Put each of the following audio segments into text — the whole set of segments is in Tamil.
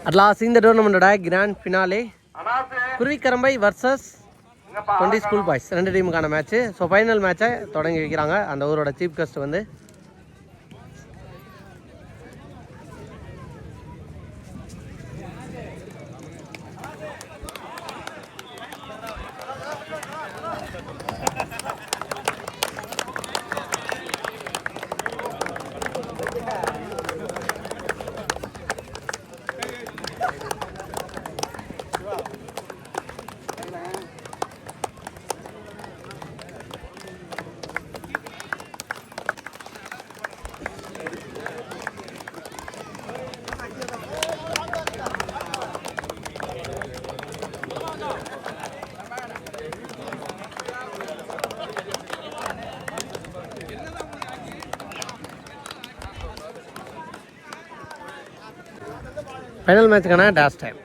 அட்லாஸ்ட் இந்த டோர்னமெண்ட்டோட grand finale Kuruvikarambai versus 20 school boys 2 டீமுக்கான மேட்ச்சு. ஸோ ஃபைனல் மேட்சை தொடங்கி வைக்கிறாங்க. அந்த ஊரோட சீஃப் கெஸ்ட் வந்து ஃபைனல் மேட்சுக்கான toss time.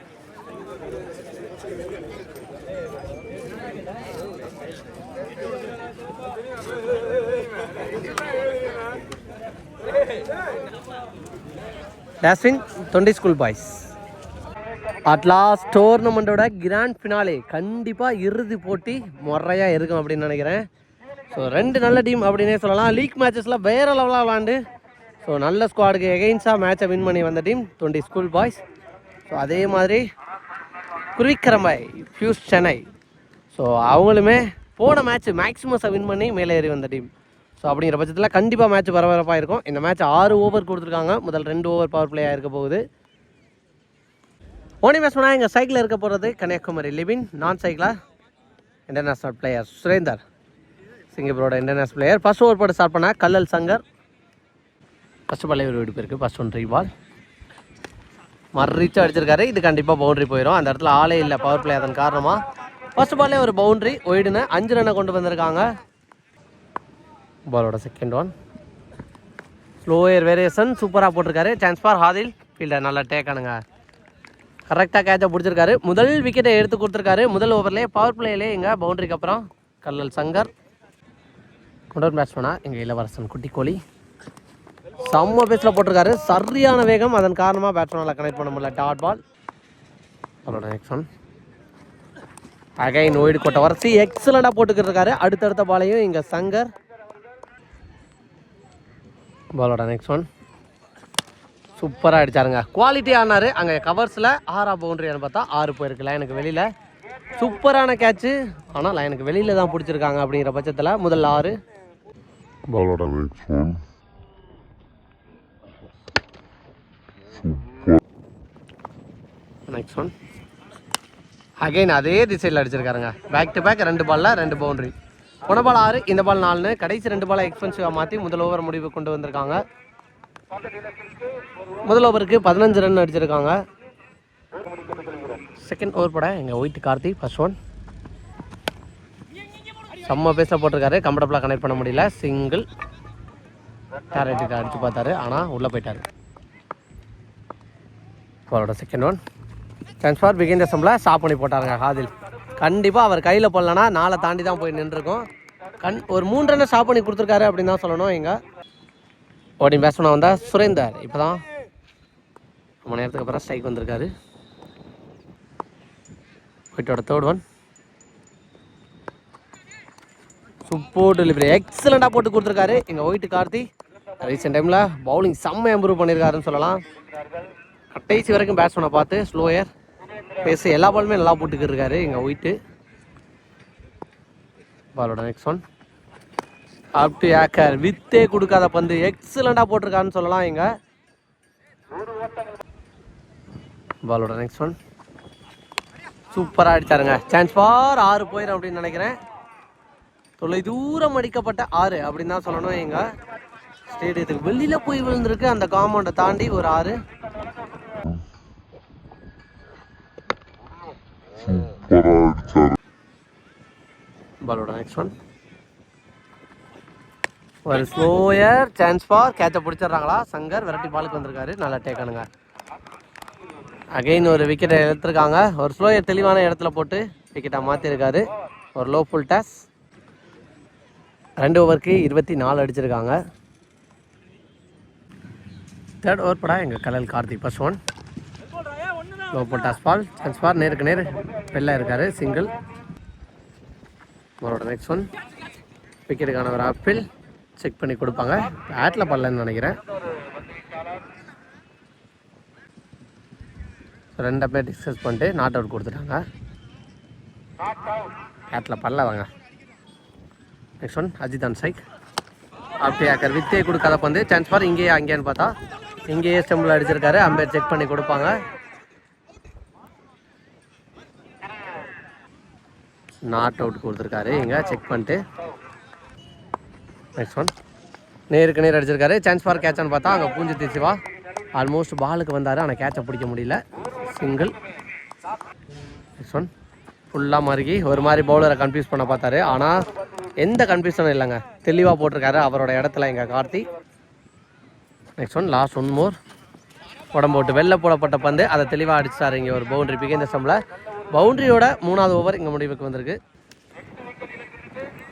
Toss win 20 school boys. At last டோர்னமெண்ட்டோட கிராண்ட் ஃபினாலே கண்டிப்பாக இறுதி போட்டி முறையாக இருக்கும் அப்படின்னு நினைக்கிறேன். ஸோ 2 நல்ல டீம் அப்படின்னே சொல்லலாம். லீக் மேட்சஸில் வேறு லெவலாக விளாண்டு ஸோ நல்ல ஸ்குவாடுக்கு எகெயின்ஸ்டாக மேட்சை வின் பண்ணி வந்த டீம் 20 ஸ்கூல் பாய்ஸ். ஸோ அதே மாதிரி குருவிக்கரம்பை ஃபியூஸ் சென்னை. ஸோ அவங்களுமே போன மேட்ச் மேக்ஸிமஸை வின் பண்ணி மேலே ஏறி வந்த டீம். ஸோ அப்படிங்கிற பட்சத்தில் கண்டிப்பாக மேட்ச் பரபரப்பாக இருக்கும். இந்த மேட்ச் 6 ஓவர் கொடுத்துருக்காங்க. முதல் 2 ஓவர் பவர் பிளேயாக இருக்க போகுது. ஓனி பேட்ஸ்மேனாக எங்கள் சைக்கிளில் இருக்க போகிறது கன்னியாகுமரி லிவின். நான் சைக்கிளாக இன்டர்நேஷ்னல் பிளேயர் சுரேந்தர் சிங்கப்பூரோட இன்டர்நேஷ்னல் பிளேயர். ஃபர்ஸ்ட் ஓவர் போட்டு ஸ்டார்ட் பண்ணால் கல்லல் சங்கர். ஃபஸ்ட்டு பாலே ஒரு வெடிப்பு இருக்குது. ஃபஸ்ட் 1 3 பால் மர்ரீச்சாக அடிச்சிருக்காரு. இது கண்டிப்பாக பவுண்ட்ரி போயிடும். அந்த இடத்துல ஆளே இல்லை பவர் பிளே. அதன் காரணமாக ஃபர்ஸ்ட் பாலே ஒரு பவுண்ட்ரி ஒய்டுன்னு 5 ரன்னை கொண்டு வந்திருக்காங்க. பாலோட செகண்ட் ஒன் ஸ்லோயர் வேரியேஷன் சூப்பராக போட்டிருக்காரு. Chance for ஹாதில். ஃபீல்டர் நல்லா டேக்கானுங்க. கரெக்டாக கேட்சை பிடிச்சிருக்காரு. முதல் விக்கெட்டை எடுத்து கொடுத்துருக்காரு. முதல் ஓவர்லேயே பவர் பிளேயிலே எங்கள் பவுண்ட்ரிக்கு அப்புறம் கல்லல் சங்கர். கொண்டோர் பேட்ஸ்மேனாக எங்கள் இளவரசன் குட்டி கோலி செம்ம பேஸில் போட்டிருக்காரு. சரியான வேகம். அதன் காரணமாக பேட்ஸ்மேனால் கனெக்ட் பண்ண முடியல. Dot ball. அவரோட நெக்ஸ்ட் ஒன் அகைன் ஒய்டு கொட்ட வரிசை எக்ஸலண்டாக போட்டுக்கிட்டு இருக்காரு. அடுத்தடுத்த பாலையும் இங்கே சங்கர். பாலோட நெக்ஸ்ட் ஒன் சூப்பராக அடித்தாருங்க. குவாலிட்டி ஆனார். அங்கே கவர்ஸில் 6 பவுண்ட்ரியானு பார்த்தா 6 போயிருக்கு லைனுக்கு வெளியில். சூப்பரான கேட்ச்சு. ஆனால் லைனுக்கு வெளியில் தான் பிடிச்சிருக்காங்க. அப்படிங்கிற பட்சத்தில் முதல் 6. பாலோட next one next one again அதே திசையில் அடிச்சிருக்காருங்க. பேக் டு பேக் 2 பாலில் 2 பவுண்ட்ரி. போன பால் 6, இந்த பால் 4. கடைசி 2 பாலை எக்ஸ்பென்சிவாக மாற்றி முதல் ஓவர் முடிவு கொண்டு வந்திருக்காங்க. முதல் ஓவருக்கு 15 ரன் அடிச்சிருக்காங்க. செகண்ட் ஓவர் போட எங்கள் ஒயிட் கார்த்தி. ஃபர்ஸ்ட் ஒன் செம்ம பேஸில் போட்டிருக்காரு. கம்ஃபர்டபுளாக கனெக்ட் பண்ண முடியல. சிங்கிள் டேரக்டுக்கு அடித்து பார்த்தாரு. ஆனால் உள்ளே போயிட்டார். அவரோட செகண்ட் ஒன் சான்ஸ் ஃபார் பிகின் தசம்பில் ஸ்டாப் பண்ணி போட்டாருங்க ஹாதில். கண்டிப்பாக அவர் கையில் போடலன்னா 4 தாண்டி தான் போய் நின்றுருக்கும். ஒரு 3 ரன்னை ஸ்டாப் பண்ணி கொடுத்துருக்காரு அப்படின்னு தான் சொல்லணும். இங்கே ஓடிங் பேட்ஸ்மேனாக வந்தால் சுரேந்தர். இப்போ தான் ரொம்ப நேரத்துக்கு அப்புறம் ஸ்ட்ரைக் வந்திருக்காரு. ஒயிட்டோட தேர்ட் ஒன் சூப்பர் டெலிவரி எக்ஸலண்டாக போட்டு கொடுத்துருக்காரு. இங்கே ஒயிட்டு கார்த்தி ரீசெண்ட் டைமில் பவுலிங் செம்ம இம்ப்ரூவ் பண்ணியிருக்காருன்னு சொல்லலாம். கடைசி வரைக்கும் பேட்ஸ்மேனை பார்த்து ஸ்லோயர் பேச எல்லா பாலுமே நல்லா போட்டுக்கிட்டு இருக்காரு இங்கே ஒயிட்டு. பாலோட நெக்ஸ்ட் ஒன் அப் டு ஏக்கர். வித்தே கொடுக்காத பந்து எக்ஸலண்டாக போட்டிருக்காருன்னு சொல்லலாம். இங்கே பாலோட நெக்ஸ்ட் ஒன் சூப்பராக அடித்தாருங்க. சான்ஸ் ஃபார் 6 போயிடும் அப்படின்னு நினைக்கிறேன். தொலை தூரம் அடிக்கப்பட்ட 6 அப்படின்னு தான் சொல்லணும். எங்க ஸ்டேடியத்துக்கு வெளியில் போய் விழுந்திருக்கு. அந்த காம்பவுண்டை தாண்டி ஒரு 6. பாலோட நெக்ஸ்ட் ஒன் ஒரு ஸ்லோயர். சான்ஸ் ஃபார் கேட்சை பிடிச்சிடுறாங்களா சங்கர். வெரைட்டி பாலுக்கு வந்திருக்காரு. நல்லா டேக்கானுங்க. அகெயின் ஒரு விக்கெட்டை எடுத்திருக்காங்க. ஒரு ஸ்லோயர் தெளிவான இடத்துல போட்டு விக்கெட்டாக மாற்றிருக்காரு. ஒரு லோ ஃபுல் டாஸ். 2 ஓவருக்கு 24 அடிச்சிருக்காங்க. தேர்ட் ஓவர் படா எங்கள் Kallal Karthik. First one low போட்டாஸ் பால். சான்ஸ் பார் நேருக்கு நேர் வெளில இருக்காரு. சிங்கிள். அவரோட நெக்ஸ்ட் ஒன் விக்கெட்டுக்கான ஒரு ஆப்பிள் செக் பண்ணி கொடுப்பாங்க. பேட்டில் படலன்னு நினைக்கிறேன். ரெண்டு பேர் டிஸ்கஸ் பண்ணிட்டு நாட் அவுட் கொடுத்துட்டாங்க. பேட்டில் படல வாங்க. Next one Ajith on strike. அப்படியே ஆக்கர் வித்தே கொடுக்காத பந்து. சான்ஸ் பார் இங்கேயே அங்கேன்னு பார்த்தா இங்கேயே ஸ்டெம்பிள் அடிச்சிருக்காரு. அம்பேர் செக் பண்ணி கொடுப்பாங்க. நாட் அவுட் கொடுத்துருக்காரு. இங்கே செக் பண்ணிட்டு நெக்ஸ்ட் ஒன் நேருக்கு நேர் அடிச்சிருக்காரு. சான்ஸ் ஃபார் கேட்சான்னு பார்த்தா அங்கே பூஞ்சி சிவா ஆல்மோஸ்ட் பாலுக்கு வந்தார். ஆனால் கேட்சை பிடிக்க முடியல. சிங்கிள். நெக்ஸ்ட் ஒன் ஃபுல்லாக மறுகி ஒரு மாதிரி பவுலரை கன்ஃபியூஸ் பண்ண பார்த்தாரு. ஆனால் எந்த கன்ஃபியூஷனும் இல்லைங்க, தெளிவாக போட்டிருக்காரு அவரோட இடத்துல எங்கள் Karthi. Next one last one more. உடம்பு போட்டு வெளில போடப்பட்ட பந்து அதை தெளிவாக அடிச்சிட்டாரு. இங்கே ஒரு பவுண்டரி பிக். இந்த ஸ்டம்பில் பவுண்டரியோட 3வது ஓவர் இங்கே முடிவுக்கு வந்திருக்கு.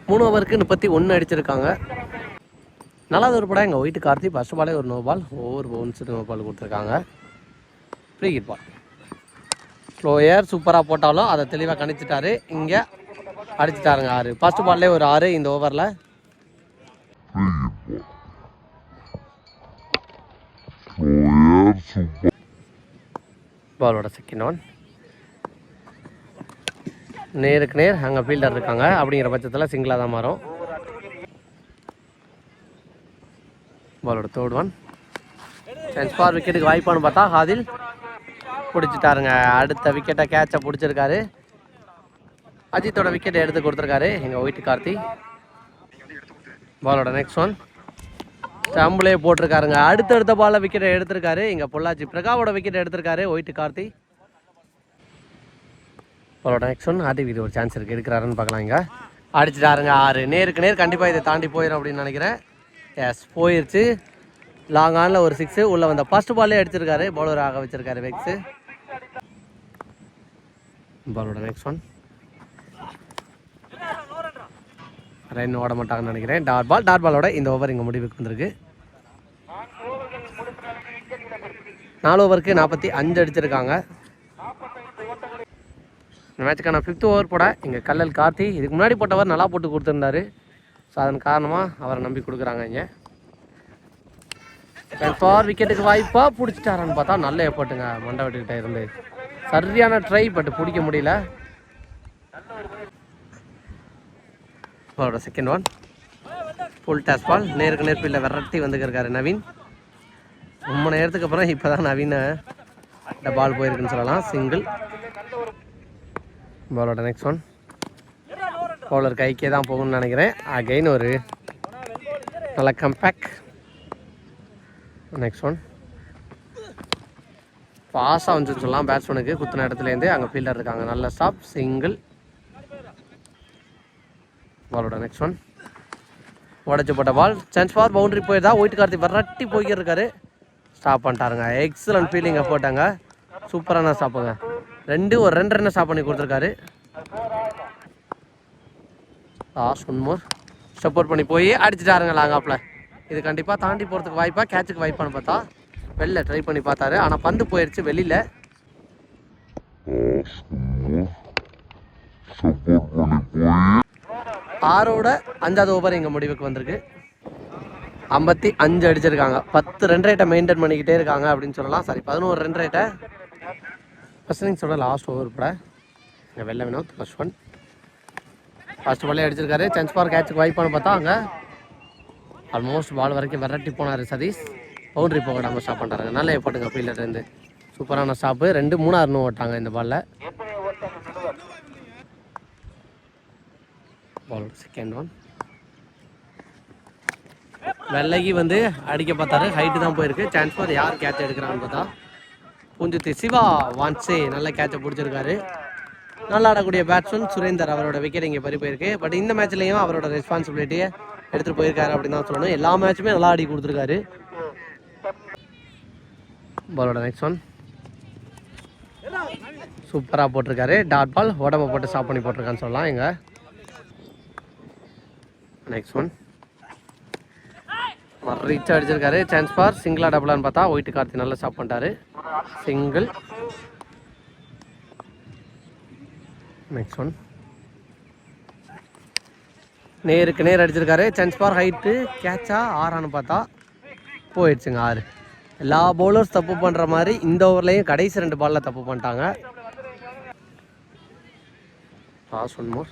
3 ஓவருக்கு 31 அடிச்சிருக்காங்க. நல்லாவது ஒரு படம். எங்கள் ஒயிட்டு கார்த்தி ஃபர்ஸ்ட் பாலே ஒரு நோ பால், ஓவர் பவுன்ஸுக்கு நோ பால் கொடுத்துருக்காங்க. ஃப்ரீ ஹிட் பால். ஸ்லோயர் சூப்பராக போட்டாலும் அதை தெளிவாக கணிச்சிட்டாரு. இங்கே அடிச்சிட்டாருங்க 6. ஃபர்ஸ்ட் பால்லே ஒரு 6 இந்த ஓவரில். பாலோட செகண்ட் ஒன் நேருக்கு நேர் அங்கே ஃபீல்டர் இருக்காங்க. அப்படிங்கிற பட்சத்தில் சிங்கிளாக தான் மாறும். பாலோட தேர்ட் ஒன் சான்ஸ் ஃபார் விக்கெட்டுக்கு வாய்ப்பான்னு பார்த்தா ஹாதில் பிடிச்சிட்டாருங்க. அடுத்த விக்கெட்டை கேட்சை பிடிச்சிருக்காரு. அஜித்தோட விக்கெட்டை எடுத்து கொடுத்துருக்காரு எங்கள் ஒயிட் கார்த்தி. பாலோட நெக்ஸ்ட் ஒன் ஸ்டம்பிளே போட்டிருக்காருங்க. அடுத்தடுத்த பாலில் விக்கெட்டை எடுத்திருக்காரு. இங்கே பொள்ளாச்சி பிரகாவோட விக்கெட்டை எடுத்திருக்காரு ஒயிட் கார்த்தி. பாலோட நெக்ஸ்ட் ஒன் ஆர்டிவி ஒரு சான்ஸ் இருக்குது, எடுக்கிறாருன்னு பார்க்கலாம். இங்கே அடிச்சிட்டாருங்க 6. நேருக்கு நேர் கண்டிப்பாக இதை தாண்டி போயிடும் அப்படின்னு நினைக்கிறேன். எஸ் போயிடுச்சு. லாங் ஆனில் ஒரு 6 உள்ளே வந்த ஃபர்ஸ்ட் பால்லே அடிச்சிருக்காரு. பவுலர் ஆக வச்சிருக்காரு வெக்ஸு. பாலோட நெக்ஸ்ட் ஒன் ரன் ஓட மாட்டாங்கன்னு நினைக்கிறேன். Dot ball. டாட் பாலோட இந்த ஓவர் இங்கே முடிவுக்கு வந்திருக்கு. 4 ஓவருக்கு 45 அடிச்சிருக்காங்க. இந்த மேட்சுக்கான 5th ஓவர் போட இங்கே கல்லல் கார்த்தி. இதுக்கு முன்னாடி போட்டவர் நல்லா போட்டு கொடுத்துருந்தாரு. ஸோ அதன் காரணமாக அவரை நம்பி கொடுக்குறாங்க. இங்கே ஃபார் விக்கெட்டுக்கு வாய்ப்பாக பிடிச்சிட்டாரான்னு பார்த்தா நல்ல எஃபர்ட்டுங்க மண்டவட்டுக்கிட்ட இருந்து. சரியான ட்ரை பட் பிடிக்க முடியல. அவரோட second one full toss ball. நேருக்கு நேர்ப்பில் விரட்டி வந்துருக்காரு நவீன். ரொம்ப நேரத்துக்கு அப்புறம் இப்போ தான் நவீனை இந்த பால் போயிருக்குன்னு சொல்லலாம். சிங்கிள். பாலோட நெக்ஸ்ட் ஒன் பவுலர் கைக்கே தான் போகணும்னு நினைக்கிறேன். அகைன் ஒரு நல்ல கம்பேக். நெக்ஸ்ட் ஒன் பாஸாக வந்துன்னு சொல்லலாம். பேட்ஸ்மேனுக்கு குத்தின இடத்துலேருந்து அங்கே ஃபீல்டர் இருக்காங்க. நல்ல ஸ்டாப். சிங்கிள். பாலோட நெக்ஸ்ட் ஒன் உடச்சி போட்ட பால். சான்ஸ் ஃபார் பவுண்டரி போயிருந்தா ஒயிட் கார்த்தி வரட்டி போய்க்கிருக்காரு. ஸ்டாப் பண்ணிட்டாருங்க. எக்ஸலண்ட் ஃபீலிங்கை போட்டாங்க. சூப்பரான ஸ்டாப்புங்க. ஒரு 2 ரன்னை ஸ்டாப் பண்ணி கொடுத்துருக்காரு. லாஸ்ட் ஒன் மோர் சப்போர்ட் பண்ணி போய் அடிச்சுட்டாருங்க லாங்காப்பில். இது கண்டிப்பாக தாண்டி போகிறதுக்கு வாய்ப்பா கேட்சுக்கு வாய்ப்பான்னு பார்த்தா வெளில ட்ரை பண்ணி பார்த்தாரு. ஆனால் பந்து போயிடுச்சு வெளியில். 6ஓட 5வது ஓவர் எங்கள் முடிவுக்கு வந்திருக்கு. 55 அடிச்சிருக்காங்க. 10 ரன் ரேட்டை மெயின்டைன் பண்ணிக்கிட்டே இருக்காங்க அப்படின்னு சொல்லலாம். சாரி 11 ரன் ரேட்டை. ஃபர்ஸ்ட் இன்னிங்ஸோட லாஸ்ட் ஓவர் கூட இங்கே வெள்ள வினோத் ஃபர்ஸ்ட் ஒன் ஃபர்ஸ்ட் பாலே அடிச்சிருக்காரு. சான்ஸ் ஃபார் கேட்சுக்கு வாய்ப்பான்னு பார்த்தா அங்கே ஆல்மோஸ்ட் பால் வரைக்கும் விரட்டி போனார் சதீஷ். பவுண்டரி போக நம்ம ஸ்டாப் பண்ணுறாங்க. நல்லா போட்டுங்க ஃபீல்டர்லேருந்து. சூப்பரான ஸ்டாப்பு. 2-3 ரன் ஓட்டாங்க இந்த பாலில். பாலோட செகண்ட் ஒன் வெள்ளகி வந்து அடிக்க பார்த்தாரு. ஹைட்டு தான் போயிருக்கு. சான்ஸ் ஃபார் யார் கேட்ச் எடுக்கிறான்னு பார்த்தா பூஞ்சித்தி சிவா வான்ஸே நல்ல கேட்சை பிடிச்சிருக்காரு. நல்லா ஆடக்கூடிய பேட்ஸ்மேன் சுரேந்தர் அவரோட விக்கெட் இங்கே பறி போயிருக்கு. பட் இந்த மேட்ச்லேயும் அவரோட ரெஸ்பான்சிபிலிட்டியை எடுத்துகிட்டு போயிருக்காரு அப்படின்னு தான் சொல்லணும். எல்லா மேட்சுமே நல்லா ஆடி கொடுத்துருக்காரு. பாலோட நெக்ஸ்ட் ஒன் சூப்பராக போட்டிருக்காரு. டாட் பால் உடம்பை போட்டு ஸ்டாப் பண்ணி போட்டிருக்கான்னு சொல்லலாம். எங்க நெக்ஸ்ட் ஒன் ரீச் அடிச்சிருக்காரு. சான்ஸ் ஃபார் சிங்கிளா டபுளான்னு பார்த்தா ஒயிட் கார்த்தி நல்லா ஸ்டாப் பண்ணிட்டாரு. சிங்கிள். நெக்ஸ்ட் ஒன் நேருக்கு நேர் அடிச்சிருக்காரு. Chance for height. கேட்சா ஆறான்னு பார்த்தா போயிடுச்சுங்க 6. எல்லா பவுலர்ஸ் தப்பு பண்ணுற மாதிரி இந்த ஓவர்லேயும் கடைசி 2 பாலில் தப்பு பண்ணிட்டாங்க. லாஸ்ட் ஒன் மோர்.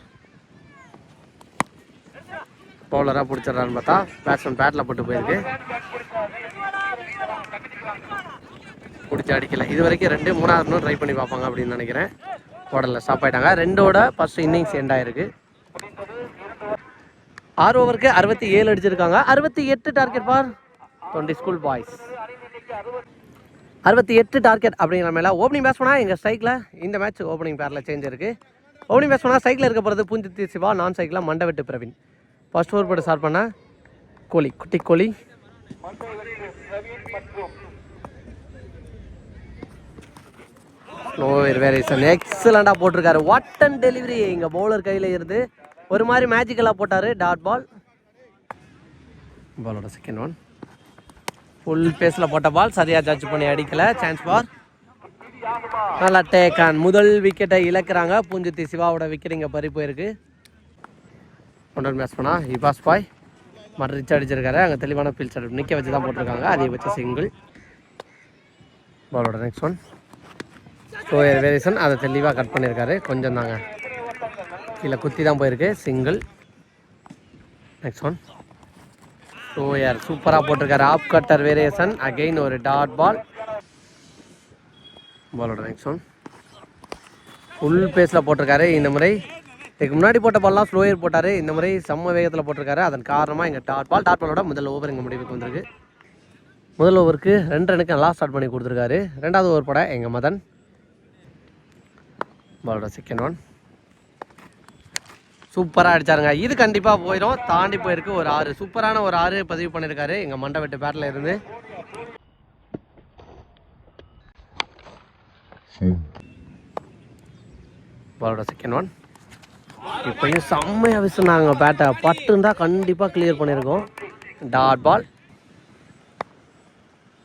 பவுலராக பிடிச்சிட்றான்னு பார்த்தா பேட்ஸ்மேன் பேட்டில் போட்டு போயிருக்கு. பிடிச்சி அடிக்கல. இது வரைக்கும் 2 3 ட்ரை பண்ணி பார்ப்பாங்க அப்படின்னு நினைக்கிறேன். ஓடல ஸ்டாப் ஆகிட்டாங்க. 2ஓட ஃபர்ஸ்ட் இன்னிங்ஸ் எண்ட் ஆயிருக்கு. 6 ஓவருக்கு 67 அடிச்சிருக்காங்க. 68 target for 20 school boys. 68 target அப்படிங்கிற மேலே ஓப்பனிங் பேட்ஸ் பண்ணால் எங்கள் ஸ்ட்ரைக்கில் இந்த மேட்ச் ஓப்பனிங் பேரில் சேஞ்ச் இருக்குது. ஓப்பனிங் பேட்ஸ் பண்ணால் ஸ்ட்ரைக்கில் இருக்க போகிறது பூஞ்சித்தி சிவா, நான் ஸ்ட்ரைக்கில் மண்டவெட்டு பிரவீன். ஃபர்ஸ்ட் ஓவர் போட்டு ஸ்டார்ட் பண்ண கோலி, குட்டி கோலி. ஸ்லோவர் வேரியேஷன் எக்ஸலண்டாக போட்டிருக்காரு. வாட் அண்ட் டெலிவரி எங்கள் பவுலர் கையில் இருந்து ஒரு மாதிரி மேஜிக்கலாக போட்டார். Dot ball. பாலோட செகண்ட் ஒன் ஃபுல் பேஸில் போட்ட பால் சரியாக ஜட்ஜ் பண்ணி அடிக்கலை. சான்ஸ் ஃபார் நல்லா டேக் ஆன். முதல் விக்கெட்டை இழக்கிறாங்க. பூஞ்சித்தி சிவாவோட விக்கெட் இங்கே பறி போயிருக்கு. ஒன்றரை மேட்ச் பண்ணா இபாஸ் பாய் மற்ற ரிச் அடிச்சிருக்காரு. அங்கே தெளிவான ஃபீல்ட் செட் நிற்க வச்சு தான் போட்டிருக்காங்க. அதிகபட்ச சிங்கிள். பாலோட நெக்ஸ்ட் ஒன் ஸ்லோயர் வேரியேஷன். அதை தெளிவாக கட் பண்ணியிருக்காரு. கொஞ்சம் தாங்க கீழே குத்தி தான் போயிருக்கு. சிங்கிள். நெக்ஸ்ட் ஒன் ஸ்லோயர் சூப்பராக போட்டிருக்காரு. Off cutter variation. அகெயின் ஒரு டாட் பால். பாலோட நெக்ஸ்ட் ஒன் ஃபுல் பேஸில் போட்டிருக்காரு. இந்த முறை இதுக்கு முன்னாடி போட்ட பால்லாம் ஸ்லோயர் போட்டார். இந்த முறை செம்ம வேகத்தில் போட்டிருக்காரு. அதன் காரணமாக இங்கே டாட் பால். டாட் பாலோட முதல் ஓவர் இங்கே முடிவுக்கு வந்திருக்கு. முதல் ஓவருக்கு 2 ரனுக்கு நல்லா ஸ்டார்ட் பண்ணி கொடுத்துருக்காரு. 2வது ஓவர் போட எங்கள் மதன். பாலோட செகண்ட் ஒன் சூப்பராக அடிச்சாருங்க. இது கண்டிப்பாக போயிடும். தாண்டி போயிருக்கு. ஒரு 6 சூப்பரான ஒரு 6 பதிவு பண்ணியிருக்காரு எங்கள் மண்டவெட்டு பேட்டில் இருந்து. பாலோட செகண்ட் ஒன் இப்போயும் செம்மையாக விசுனாங்க பேட்டை. பட்டுந்தா கண்டிப்பாக கிளியர் பண்ணியிருக்கோம். Dot ball.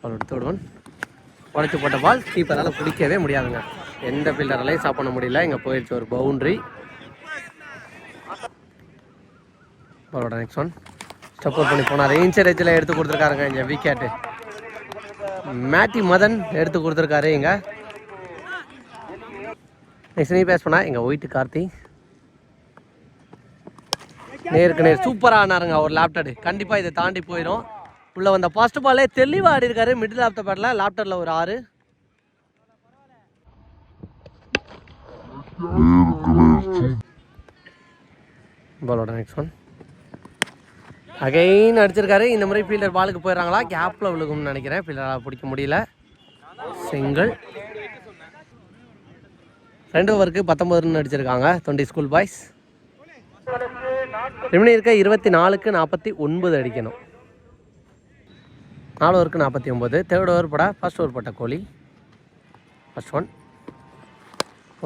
பாலோட தேர்ட் ஒன் உடச்சி போட்ட பால். கீப்பரால் பிடிக்கவே முடியாதுங்க. எந்த ஃபீல்டராலையும் ஸ்டாப் பண்ண முடியல. இங்கே போயிடுச்சு ஒரு பவுண்ட்ரி. பாலோட நெக்ஸ்ட் ஒன் ஸ்டெப் அவுட் பண்ணி போனார். இன்ச்சர் எஜ்ஜில் எடுத்து கொடுத்துருக்காருங்க இங்கே விக்கெட்டு. மேட்டி மதன் எடுத்து கொடுத்துருக்காரு இங்கே. நெக்ஸ்ட் நீ பேஸ் பண்ணா எங்கள் ஒயிட்டு கார்த்தி. நேருக்கு நேர் சூப்பராக ஆனாருங்க ஒரு லேப்டர். கண்டிப்பாக இதை தாண்டி போயிடும். உள்ளே வந்த ஃபர்ஸ்ட் பாலே தெளிவாக ஆடி இருக்காரு. மிடில் ஆஃப் த பேட்டில் லேப்டரில் ஒரு 6. பாலோட நெக்ஸ்ட் ஒன் அகைன் அடிச்சிருக்காரு. இந்த முறை ஃபீல்டர் பாலுக்கு போயிடறாங்களா? கேப்பில் விழுகும்னு நினைக்கிறேன். ஃபீல்டரால் பிடிக்க முடியல. சிங்கிள். 2 ஓவருக்கு 19 ரன் அடிச்சிருக்காங்க 20 ஸ்கூல் பாய்ஸ். ரிமினி இருக்க 24க்கு 49 அடிக்கணும். 4 ஓவருக்கு 49. தேர்ட் ஓவர் போட ஃபர்ஸ்ட் ஓவர் போட்ட கோலி. ஃபர்ஸ்ட் ஒன்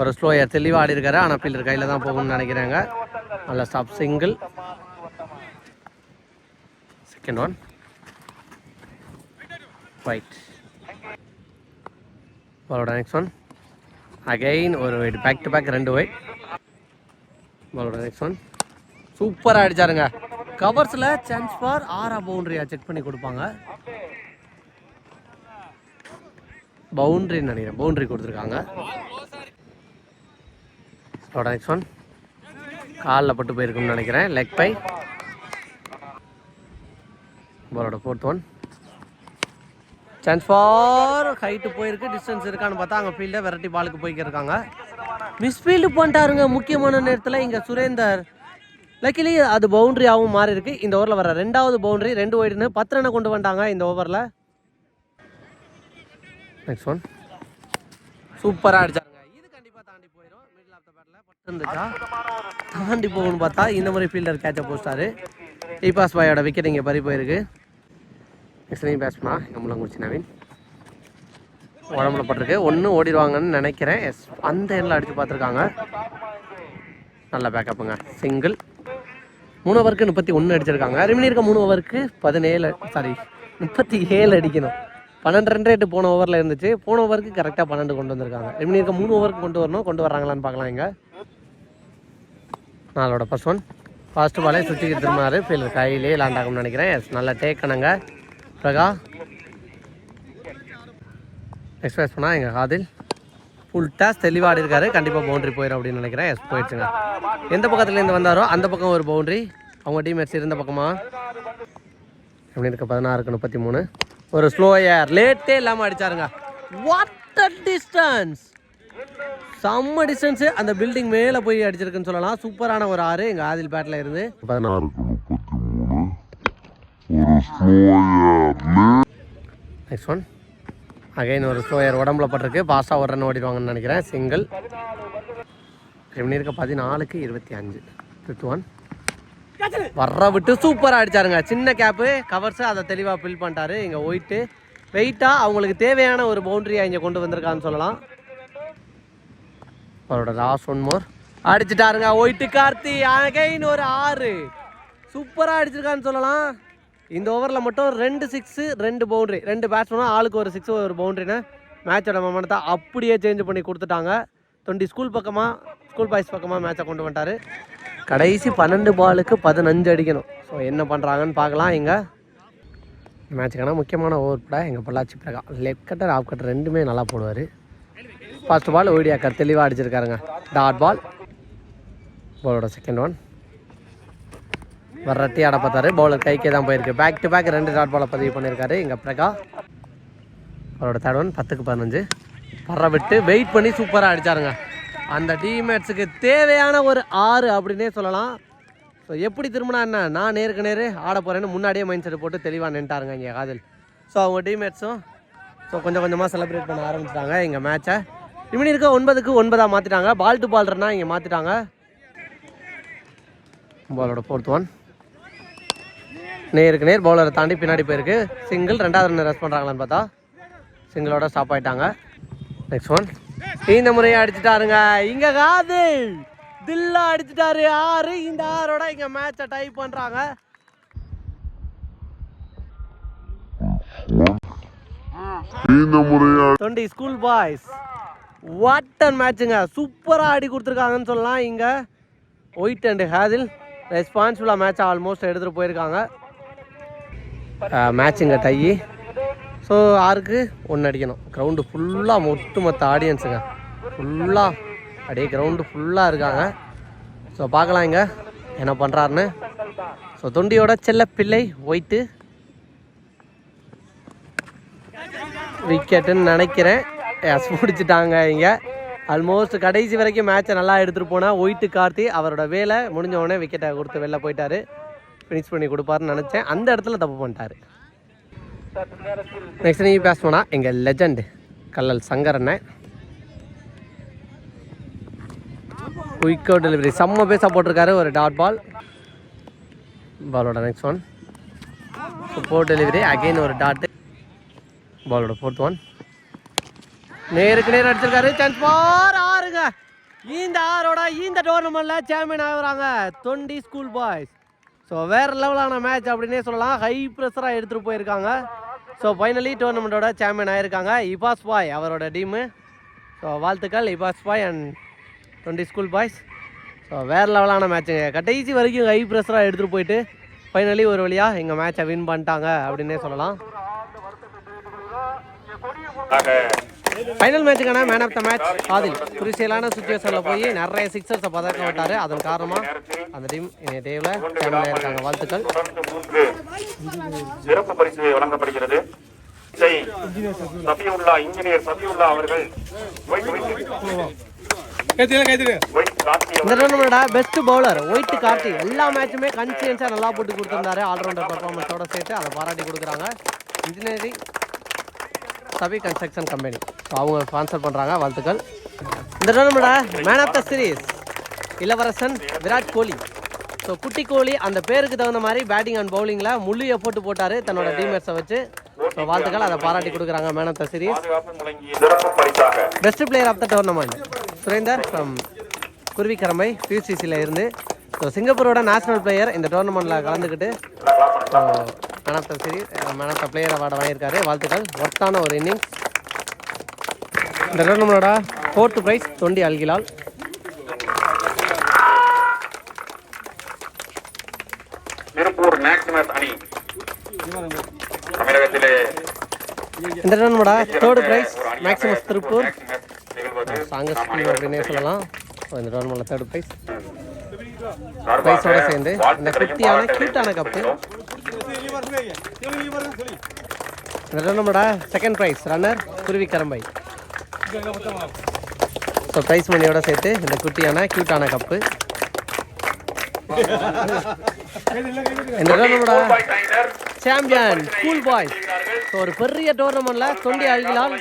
ஒரு ஸ்லோயர் தெளிவாக ஆடி இருக்காரு. ஆனால் ஃபீல்டர் கையில் தான் போகணும்னு நினைக்கிறாங்க. நல்ல stop. Single. Second one wide. பாலோட நெக்ஸ்ட் ஒன் அகைன் ஒரு wide. Back to back 2 wide. பாலோட நெக்ஸ்ட் ஒன் சூப்பராக அடிச்சாருங்க. கவர்ஸில் சான்ஸ் ஃபார் 6 பவுண்ட்ரியாக செக் பண்ணி கொடுப்பாங்க. பவுண்ட்ரின்னு நினைக்கிறேன். பவுண்ட்ரி கொடுத்துருக்காங்க. பாலோட நெக்ஸ்ட் ஒன் காலில் பட்டு போயிருக்குன்னு நினைக்கிறேன். Leg bye. பாலோட fourth one chance for height போயிருக்கு. டிஸ்டன்ஸ் இருக்கான்னு பார்த்தா அங்கே ஃபீல்டை வெரைட்டி பாலுக்கு போய்க்கிருக்காங்க. மிஸ்ஃபீல்டு பண்ணிட்டாருங்க முக்கியமான நேரத்தில் இங்கே சுரேந்தர். லக்கிலி அது பவுண்ட்ரியாகவும் மாறி இருக்கு. இந்த ஓவரில் வர 2வது பவுண்ட்ரி 2 ஒயிடுன்னு 10 ரனை கொண்டு வந்துட்டாங்க இந்த ஓவரில். நெக்ஸ்ட் ஒன் சூப்பராக அடிச்சாருங்க. இது கண்டிப்பாக தாண்டி போயிடும். மிடில் ஆஃப் த பேட்டில் பட்டு இருந்துச்சா தாண்டி போகணும்னு பார்த்தா இந்த மாதிரி ஃபீல்டர் கேட்சை போஸ்டாரு. இபாஸ் பாயோட விக்கெட் இங்கே பறி போயிருக்கு. நெக்ஸ்ட் நீ பேட்ஸ் பண்ணா எங்கள் முள்ளங்குறிச்சி நவீன். உடம்புல பட்டிருக்கு. 1 ஓடிடுவாங்கன்னு நினைக்கிறேன். எஸ் அந்த எண்ணில் அடித்து பார்த்துருக்காங்க. நல்ல பேக்கப்புங்க. சிங்கிள். 3 ஓவருக்கு 31 அடிச்சிருக்காங்க. ரிமினி இருக்க 3 ஓவருக்கு 37 அடிக்கணும். 12 ரன் ரேட்டு போன ஓவரில் இருந்துச்சு. போன ஓவருக்கு கரெக்டாக 12 கொண்டு வந்திருக்காங்க. ரிமினி இருக்க 3 ஓவருக்கு கொண்டு வராங்களான்னு பார்க்கலாம். இங்கே நாளோட ஃபர்ஸ்ட் ஒன் ஃபர்ஸ்ட் பாலே சுற்றிக்கு திரும்பினாரு. ஃபீல்டர் கையிலே லேண்ட் ஆகும்னு நினைக்கிறேன். எஸ் நல்லா டேக்கணுங்க பிரகா. எக்ஸ்பிரஸ் பண்ணால் எங்கள் காதில் ஃபுல் டாஸ் தெளிவாக ஆடி இருக்காரு. கண்டிப்பாக பவுண்ட்ரி போயிடும் அப்படின்னு நினைக்கிறேன். எஸ் போயிடுச்சுங்க. எந்த பக்கத்துலேருந்து வந்தாரோ அந்த பக்கம் ஒரு பவுண்ட்ரி. அவங்க டீம்மேட்ஸ் இருந்த பக்கமா எப்படி இருக்க 16-33. ஒரு ஸ்லோ ஏர் லேட்டே இல்லாமல் அடித்தாருங்க. வாட் அ டிஸ்டன்ஸ், செம்ம டிஸ்டன்ஸு. அந்த பில்டிங் மேலே போய் அடிச்சிருக்குன்னு சொல்லலாம். சூப்பரான ஒரு 6 எங்கள் ஆதில் பேட்டில் இருந்து. 16-33. ஒரு ஸ்லோ நெக்ஸ்ட் ஒன் அகைன் ஒரு ஸ்லோ ஏர் உடம்புல பட்டிருக்கு. ஃபாஸ்ட்டாக ஒரு ரன் ஓடிடுவாங்கன்னு நினைக்கிறேன். சிங்கிள். எப்படி இருக்க 14-25. 51 வர்ற விட்டு சூப்பராக அடித்தாருங்க. சின்ன கேப்பு கவர்ஸு அதை தெளிவாக ஃபில் பண்ணிட்டாரு. இங்கே ஒயிட்டு வெயிட்டாக அவங்களுக்கு தேவையான ஒரு பவுண்ட்ரியாக இங்கே கொண்டு வந்திருக்கான்னு சொல்லலாம். அவரோட லாஸ்ட் ஒன் மோர் அடிச்சுட்டாருங்க. ஒயிட்டு கார்த்தி அகைன் ஒரு 6 சூப்பராக அடிச்சிருக்கான்னு சொல்லலாம். இந்த ஓவரில் மட்டும் 2 6 2 பவுண்ட்ரி. 2 பேட்ஸ்மேனும் ஆளுக்கு ஒரு 6 ஒரு பவுண்ட்ரின்னு மேட்சோட மொமெண்ட்டை அப்படியே சேஞ்ச் பண்ணி கொடுத்துட்டாங்க. 20 ஸ்கூல் பாய்ஸ் பக்கமாக மேட்சை கொண்டு வந்துட்டார். கடைசி 12 பாலுக்கு 15 அடிக்கணும். ஸோ என்ன பண்ணுறாங்கன்னு பார்க்கலாம். இங்கே மேட்சுக்கான முக்கியமான ஓவர் கூட எங்கள் Pollachi Praga. Left cutter off cutter ரெண்டுமே நல்லா போடுவார். ஃபர்ஸ்ட் பால் ஓடியாக்கர் தெளிவாக அடிச்சிருக்காருங்க. Dot ball. பாலோட செகண்ட் ஒன் வர்றட்டி ஆட பார்த்தாரு. பவுலர் கைக்கே தான் போயிருக்கு. பேக் டு பேக் 2 டாட் பாலை பதிவு பண்ணியிருக்காரு இங்கே பிரகா. அவரோட தேர்ட் ஒன் 10-15. வர்ற விட்டு வெயிட் பண்ணி சூப்பராக அடித்தாருங்க. அந்த டீம்மேட்ஸுக்கு தேவையான ஒரு 6 அப்படின்னே சொல்லலாம். ஸோ எப்படி திரும்பினா என்ன, நான் நேருக்கு நேர் ஆட போகிறேன்னு முன்னாடியே மைண்ட் செட் போட்டு தெளிவாக நின்ட்டாருங்க இங்கே காதல். ஸோ அவங்க டீம்மேட்ஸும் ஸோ கொஞ்சம் கொஞ்சமாக செலிப்ரேட் பண்ண ஆரம்பிச்சிட்டாங்க இங்கே மேட்சை. இப்படி இருக்க 9-9 மாற்றிட்டாங்க. பால் டு பால் ரன்னா இங்கே மாற்றிட்டாங்க. பாலோட ஃபோர்த் ஒன் நேருக்கு நேர் பவுலரை தாண்டி பின்னாடி போயிருக்கு. சிங்கிள். 2வது ரன் ரெஸ்ட் பண்ணுறாங்களான்னு பார்த்தா சிங்கிளோட ஸ்டாப் ஆகிட்டாங்க. நெக்ஸ்ட் ஒன் இந்த முறையை அடிச்சுட்டாருங்க இங்கே காதில். தில்லா அடிச்சுட்டாரு 6. இந்த 6ஓட இங்கே மேட்சை டை பண்ணுறாங்க. இந்த முறையா 20 ஸ்கூல் பாய்ஸ் வாட் அண்ட் மேட்சுங்க. சூப்பராக ஆடி கொடுத்துருக்காங்கன்னு சொல்லலாம். இங்கே ஒயிட் அண்ட் ஹேதில் ரெஸ்பான்சிபிளாக மேட்சை ஆல்மோஸ்ட் எடுத்துகிட்டு போயிருக்காங்க. மேட்சுங்க டை. ஸோ 6க்கு 1 அடிக்கணும். கிரவுண்டு ஃபுல்லாக ஒட்டுமொத்த ஆடியன்ஸுங்க ஃபுல்லாக அப்படியே கிரவுண்டு ஃபுல்லாக இருக்காங்க. ஸோ பார்க்கலாம் இங்கே என்ன பண்ணுறாருன்னு. ஸோ தொண்டியோட செல்ல பிள்ளை ஒயிட்டு விக்கெட்டுன்னு நினைக்கிறேன். எஸ் முடிச்சுட்டாங்க இங்கே. ஆல்மோஸ்ட் கடைசி வரைக்கும் மேட்சை நல்லா எடுத்துகிட்டு போனால் ஒயிட்டு கார்த்தி அவரோட வேலை முடிஞ்ச உடனே விக்கெட்டை கொடுத்து வெளில போயிட்டார். ஃபினிஷ் பண்ணி கொடுப்பாருன்னு நினச்சேன். அந்த இடத்துல தப்பு பண்ணிட்டார். நெக்ஸ்ட் நீங்கள் பேஸ் பண்ணால் எங்கள் லெஜண்ட் கல்லல் சங்கர் அண்ணன். குயிக் அவுட் டெலிவரி செம்ம பேஸாக போட்டிருக்காரு. ஒரு டாட் பால். பாலோட next one super delivery again ஒரு டாட்டு. பாலோட ஃபோர்த் ஒன் நேருக்கு நேர் அடிச்சிருக்காரு. சான்ஸ் ஃபார் 6ங்க. இந்த 6ஓட இந்த டோர்னமெண்ட்டில் சாம்பியன் ஆகுறாங்க 20 ஸ்கூல் பாய்ஸ். ஸோ வேறு லெவலான மேட்ச் அப்படின்னே சொல்லலாம். ஹை ப்ரெஷராக எடுத்துகிட்டு போயிருக்காங்க. ஸோ ஃபைனலி டோர்னமெண்ட்டோட சாம்பியன் ஆகிருக்காங்க இபாஸ் பாய் அவரோட டீமு. ஸோ வாழ்த்துக்கள் e pass bye and 20 school boys. So வேறு லெவலான மேட்சுங்க. கடைசி வரைக்கும் ஹை ப்ரெஷராக எடுத்துகிட்டு போயிட்டு ஃபைனலி ஒரு வழியாக எங்கள் மேட்சை வின் பண்ணிட்டாங்க அப்படின்னே சொல்லலாம். ஃபைனல் மேட்சுக்கான man of the match Aadhil. குருசியலான சுச்சுவேஷனில் போய் நிறைய சிக்ஸர்ஸை பதக்க விட்டார். அதன் காரணமாக அந்த டீம் இன்னைய டேவில் சாம்பியன் இருக்காங்க. வாழ்த்துக்கள். சிறப்பு பரிசு வழங்கப்படுகிறது. இன்ஜினியர் சபியுல்லா அவர்கள் இந்த டோர்னமெண்டோட பெஸ்ட் பவுலர் ஒயிட் கார்த்தி. எல்லா மேட்சுமே கன்சிஸ்டன்ஸாக நல்லா போட்டு கொடுத்துருந்தாரு. ஆல்ரவுண்டர் பர்ஃபார்மன்ஸோட சேர்த்து அதை பாராட்டி கொடுக்குறாங்க இன்ஜினியரிங் சபி கன்ஸ்ட்ரக்ஷன் கம்பெனி. ஸோ அவங்க ஸ்பான்சர் பண்ணுறாங்க. வாழ்த்துக்கள். இந்த டோர்னமெண்ட்டோட மேன் ஆஃப் த சீரீஸ் இளவரசன் விராட் கோலி. ஸோ குட்டி கோலி அந்த பேருக்கு தகுந்த மாதிரி பேட்டிங் அண்ட் பவுலிங்கில் முழு எஃபோர்ட் போட்டார் தன்னோட டீம்மேட்ஸை வச்சு. ஸோ வாழ்த்துக்கள். அதை பாராட்டி கொடுக்குறாங்க man of the series. Best player of the tournament Surender from Kuruvikarambai பியூசிசியில் இருந்து. ஸோ சிங்கப்பூரோட நேஷனல் பிளேயர் இந்த டோர்னமெண்ட்டில் கலந்துக்கிட்டு so man of the series man of the player award வாங்கியிருக்காரு. வாழ்த்துக்கள். ஒர்த்தான ஒரு இன்னிங்ஸ். இந்த டோர்னமெண்டோட 4th ப்ரைஸ் 20 அல்கிலால். இந்த டோர்னமெண்டோட தேர்ட் ப்ரைஸ் மேக்ஸிமஸ் திருப்பூர் சாங்கஸ் டீம் அப்படின்னே சொல்லலாம். ஸோ இந்த டோர்னமெண்ட்டில் தேர்ட் ப்ரைஸ் ப்ரைஸோட சேர்ந்து இந்த குட்டியான க்யூட்டான கப்பு. இந்த டோர்னமெண்டோட செகண்ட் ப்ரைஸ் ரன்னர் குருவி கரம்பை. ஸோ ப்ரைஸ் மணியோட சேர்த்து இந்த குட்டியான க்யூட்டான கப்பு. இந்த டோர்னமெண்டோட சாம்பியன் ஸ்கூல் பாய்ஸ். ஸோ ஒரு பெரிய டோர்னமெண்ட்டில் தொண்டி அழகிலால்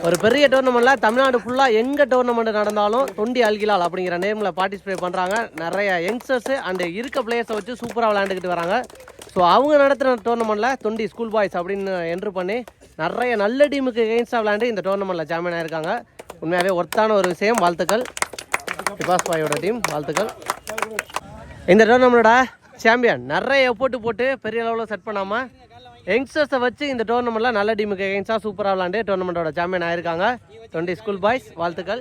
ஒரு பெரிய டோர்னமெண்ட்டில் தமிழ்நாடு ஃபுல்லாக எங்கே டோர்னமெண்ட் நடந்தாலும் தொண்டி அல்கிலால் அப்படிங்கிற நேமில் பார்ட்டிசிபேட் பண்ணுறாங்க. நிறைய யங்ஸ்டர்ஸு அண்டு இருக்க பிளேயர்ஸை வச்சு சூப்பராக விளையாண்டுக்கிட்டு வராங்க. ஸோ அவங்க நடத்துகிற டோர்னமெண்ட்டில் தொண்டி ஸ்கூல் பாய்ஸ் அப்படின்னு என்ட்ரு பண்ணி நிறைய நல்ல டீமுக்கு எகெயின்ஸ்டாக விளையாண்டு இந்த டோர்னமெண்ட்டில் சாம்பியன் ஆகிருக்காங்க. உண்மையாகவே ஒர்த்தான ஒரு விஷயம். வாழ்த்துக்கள் பிபாஸ் பாயோட டீம், வாழ்த்துக்கள். இந்த டோர்னமெண்ட்டோட சாம்பியன் நிறைய போட்டு பெரிய லெவலில் செட் பண்ணாமல் யங்ஸ்டர்ஸை வச்சு இந்த டோர்னமெண்ட்டில் நல்ல டீமுக்கு எகெயின்ஸ்டாக சூப்பராக விளாண்டு டோர்னமெண்ட்டோட சாம்பியன் ஆகிருக்காங்க தொண்டி ஸ்கூல் பாய்ஸ். வாழ்த்துக்கள்.